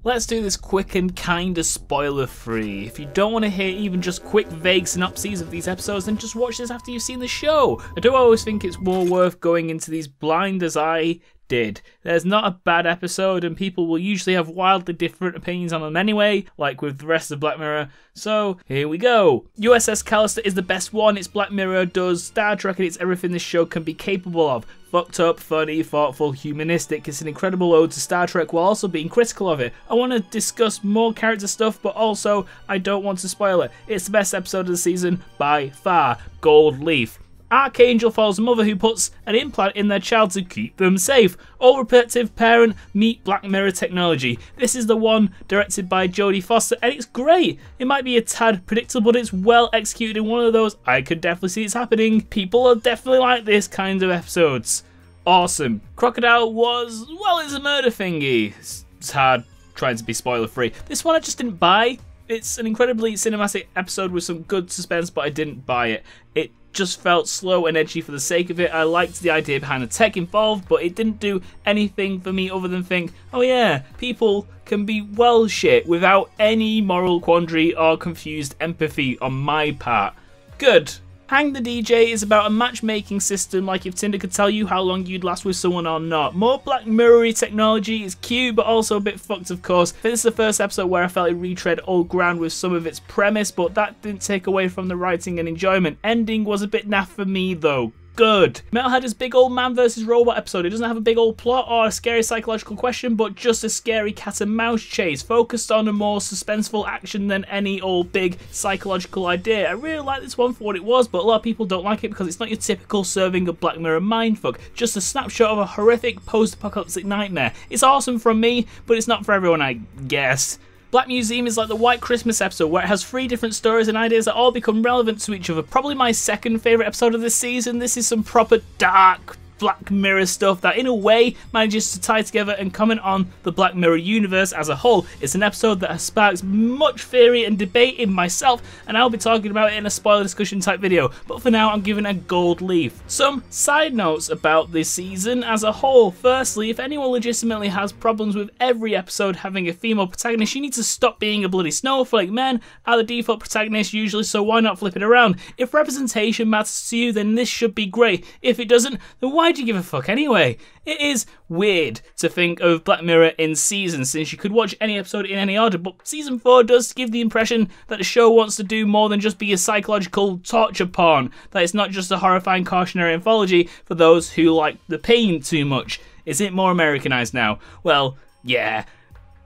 Let's do this quick and kinda spoiler free. If you don't want to hear even just quick vague synopses of these episodes, then just watch this after you've seen the show. I do always think it's more worth going into these blind as I did. There's not a bad episode and people will usually have wildly different opinions on them anyway, like with the rest of Black Mirror. So here we go. USS Callister is the best one. It's Black Mirror, does Star Trek, and it's everything this show can be capable of. Fucked up, funny, thoughtful, humanistic. It's an incredible ode to Star Trek while also being critical of it. I want to discuss more character stuff, but also I don't want to spoil it. It's the best episode of the season by far. Gold Leaf. Arkangel follows a mother who puts an implant in their child to keep them safe. Overprotective parent meet Black Mirror technology. This is the one directed by Jodie Foster and it's great. It might be a tad predictable but it's well executed in one of those I could definitely see it's happening. People are definitely like this kind of episodes. Awesome. Crocodile was, well, it's a murder thingy. It's hard trying to be spoiler free. This one I just didn't buy. It's an incredibly cinematic episode with some good suspense but I didn't buy it. It just felt slow and edgy for the sake of it. I liked the idea behind the tech involved, but it didn't do anything for me other than think, oh yeah, people can be well shit without any moral quandary or confused empathy on my part. Good. Hang the DJ is about a matchmaking system, like if Tinder could tell you how long you'd last with someone or not. More Black Mirror-y technology is cute, but also a bit fucked, of course. This is the first episode where I felt it retread old ground with some of its premise, but that didn't take away from the writing and enjoyment. Ending was a bit naff for me, though. Good. Metalhead is big old man versus robot episode. It doesn't have a big old plot or a scary psychological question, but just a scary cat and mouse chase, focused on a more suspenseful action than any old big psychological idea. I really like this one for what it was, but a lot of people don't like it because it's not your typical serving of Black Mirror mindfuck, just a snapshot of a horrific post-apocalyptic nightmare. It's awesome from me, but it's not for everyone, I guess. Black Museum is like the White Christmas episode where it has 3 different stories and ideas that all become relevant to each other. Probably my second favourite episode of this season. This is some proper dark Black Mirror stuff that in a way manages to tie together and comment on the Black Mirror universe as a whole. It's an episode that has sparked much theory and debate in myself and I'll be talking about it in a spoiler discussion type video, but for now I'm giving a gold leaf. Some side notes about this season as a whole. Firstly, if anyone legitimately has problems with every episode having a female protagonist, you need to stop being a bloody snowflake. Men are the default protagonists usually, so why not flip it around? If representation matters to you, then this should be great. If it doesn't, then why do you give a fuck anyway? It is weird to think of Black Mirror in seasons since you could watch any episode in any order, but season 4 does give the impression that the show wants to do more than just be a psychological torture porn, that it's not just a horrifying cautionary anthology for those who like the pain too much. Is it more Americanized now? Well, yeah.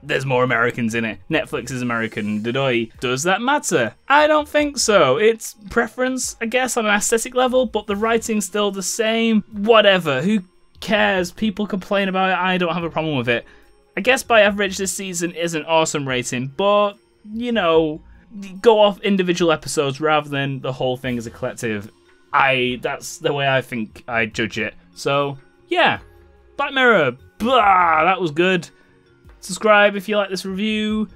There's more Americans in it. Netflix is American. Does that matter? I don't think so. It's preference, I guess, on an aesthetic level, but the writing's still the same. Whatever. Who cares? People complain about it. I don't have a problem with it. I guess by average this season is an awesome rating, but, you know, go off individual episodes rather than the whole thing as a collective. That's the way I think I judge it. So, yeah. Black Mirror. Blah, that was good. Subscribe if you like this review.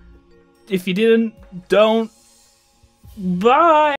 If you didn't, don't. Bye!